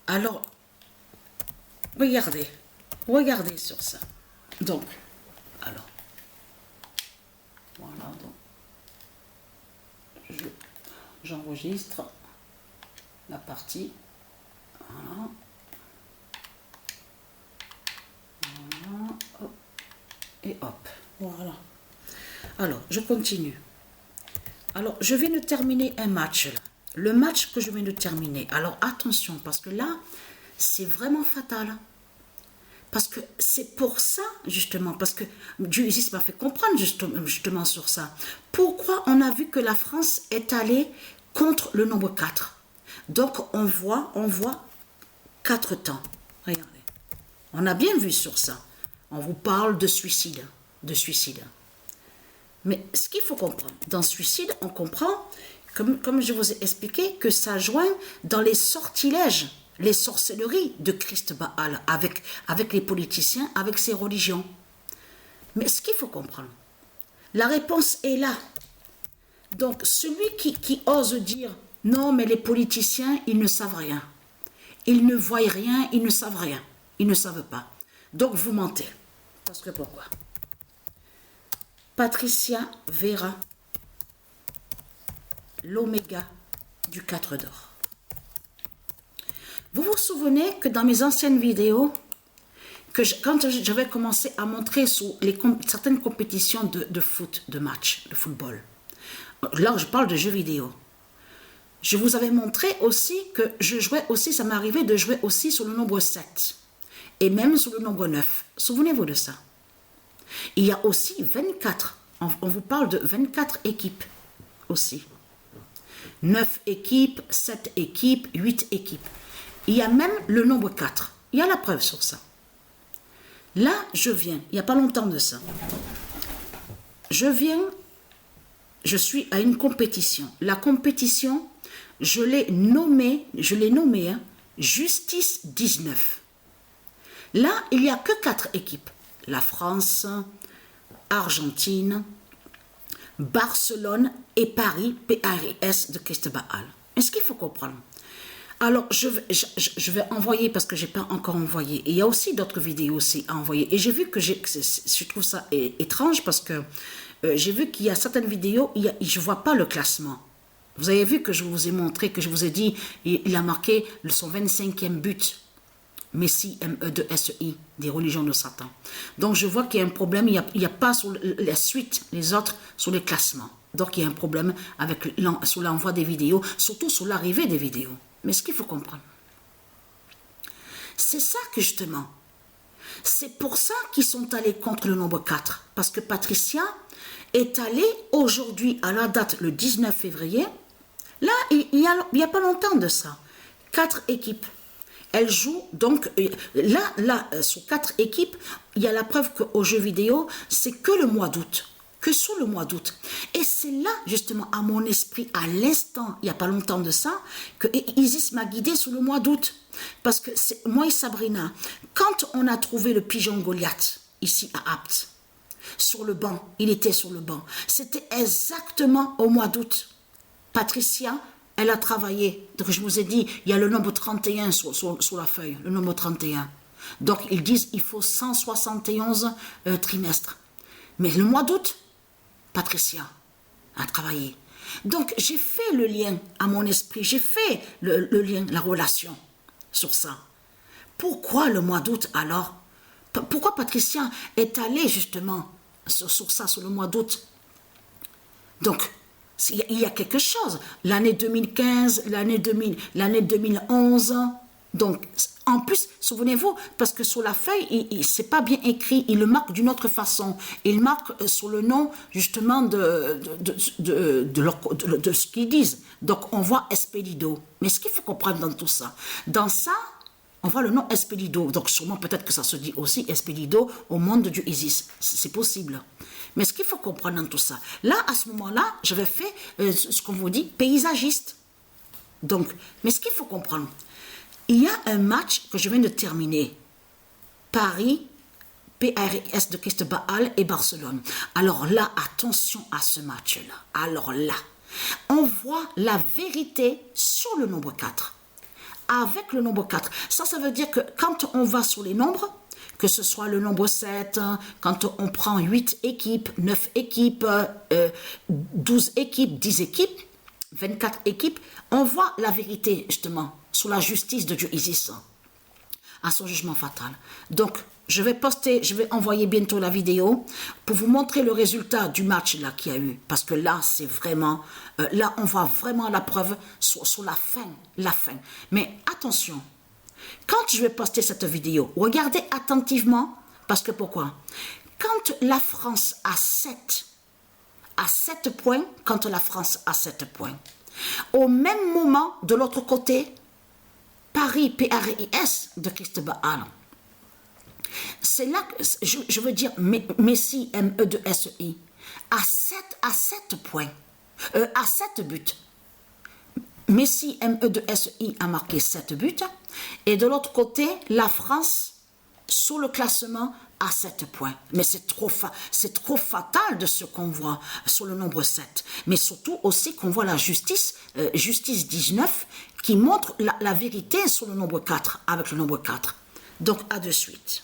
Alors, regardez. Regardez sur ça. Donc, alors. Voilà, donc. J'enregistre la partie. Voilà. Voilà. Hop. Et hop. Voilà. Alors, je continue. Alors, je viens de terminer un match. Là. Le match que je viens de terminer. Alors, attention, parce que là, c'est vraiment fatal. Parce que c'est pour ça, justement, parce que Dieu Isis m'a fait comprendre justement sur ça. Pourquoi on a vu que la France est allée contre le nombre 4. Donc, on voit 4 temps. Regardez. On a bien vu sur ça. On vous parle de suicide. Mais ce qu'il faut comprendre, dans suicide, on comprend, comme je vous ai expliqué, que ça joint dans les sortilèges, les sorcelleries de Christ Baal, avec les politiciens, avec ses religions. Mais ce qu'il faut comprendre, la réponse est là. Donc, celui qui ose dire, non, mais les politiciens, ils ne savent rien. Ils ne voient rien, ils ne savent rien. Ils ne savent pas. Donc, vous mentez. Parce que pourquoi? Patricia Vera, l'oméga du 4 d'or. Vous vous souvenez que dans mes anciennes vidéos, quand j'avais commencé à montrer sur certaines compétitions de foot, de match, de football, là je parle de jeux vidéo, je vous avais montré aussi que je jouais aussi, ça m'arrivait de jouer aussi sur le nombre 7 et même sur le nombre 9. Souvenez-vous de ça. Il y a aussi 24. On vous parle de 24 équipes aussi. 9 équipes, 7 équipes, 8 équipes. Il y a même le nombre 4. Il y a la preuve sur ça. Là, je viens, il n'y a pas longtemps de ça. Je suis à une compétition. La compétition, je l'ai nommée, hein, Justice 19. Là, il n'y a que 4 équipes. La France, Argentine, Barcelone et Paris, PARS de Christ Baal. Est-ce qu'il faut comprendre? Alors, je vais envoyer parce que je n'ai pas encore envoyé. Et il y a aussi d'autres vidéos aussi à envoyer. Et j'ai vu que je trouve ça étrange parce que j'ai vu qu'il y a certaines vidéos, je ne vois pas le classement. Vous avez vu que je vous ai montré, que je vous ai dit, il a marqué son 25e but. Messie, M-E-2-S-I, des religions de Satan. Donc, je vois qu'il y a un problème. Il n'y a pas sur la suite, les autres, sur les classements. Donc, il y a un problème sur l'envoi des vidéos, surtout sur l'arrivée des vidéos. Mais ce qu'il faut comprendre, c'est ça que justement, c'est pour ça qu'ils sont allés contre le nombre 4. Parce que Patricia est allée aujourd'hui, à la date, le 19 février, là, il n'y a pas longtemps de ça, 4 équipes. Elle joue, donc, là, sur 4 équipes, il y a la preuve qu'au jeu vidéo, c'est que le mois d'août, que sous le mois d'août. Et c'est là, justement, à mon esprit, à l'instant, il n'y a pas longtemps de ça, que Isis m'a guidée sous le mois d'août. Parce que moi et Sabrina, quand on a trouvé le pigeon Goliath, ici à Apt, sur le banc, il était sur le banc, c'était exactement au mois d'août. Patricia, elle a travaillé. Donc, je vous ai dit, il y a le nombre 31 sur la feuille, le nombre 31. Donc, ils disent il faut 171 trimestres. Mais le mois d'août, Patricia a travaillé. Donc, j'ai fait le lien à mon esprit. J'ai fait le lien, la relation sur ça. Pourquoi le mois d'août alors? Pourquoi Patricia est allée justement sur ça, sur le mois d'août? Donc, il y a quelque chose. L'année 2015, l'année 2011. Donc, en plus, souvenez-vous, parce que sur la feuille, c'est pas bien écrit. Il le marque d'une autre façon. Il marque sur le nom, justement, de ce qu'ils disent. Donc, on voit Espedido. Mais ce qu'il faut comprendre dans tout ça, dans ça, on voit le nom Espedido. Donc, sûrement, peut-être que ça se dit aussi Espedido au monde du Isis. C'est possible. Mais ce qu'il faut comprendre dans tout ça, là, à ce moment-là, j'avais fait ce qu'on vous dit, paysagiste. Donc, mais ce qu'il faut comprendre, il y a un match que je viens de terminer. Paris, PARS de Christ Baal et Barcelone. Alors là, attention à ce match-là. Alors là, on voit la vérité sur le nombre 4. avec le nombre 4. Ça veut dire que quand on va sur les nombres, que ce soit le nombre 7, quand on prend 8 équipes, 9 équipes, 12 équipes, 10 équipes, 24 équipes, on voit la vérité justement sur la justice de Dieu Isis à son jugement fatal. Donc, je vais envoyer bientôt la vidéo pour vous montrer le résultat du match là qu'il y a eu. Parce que là, c'est vraiment, là, on voit vraiment la preuve sur la fin. Mais attention, quand je vais poster cette vidéo, regardez attentivement, parce que pourquoi? Quand la France a 7 points, au même moment, de l'autre côté, Paris, PRIS de Christ Baal. C'est là que, je veux dire, Messi, MEDSI, à 7 points, à 7 buts. Messi, MEDSI a marqué 7 buts. Et de l'autre côté, la France, sous le classement, à 7 points. Mais c'est trop fatal de ce qu'on voit sur le nombre 7. Mais surtout aussi qu'on voit la justice 19, qui montre la vérité sur le nombre 4, avec le nombre 4. Donc, à de suite.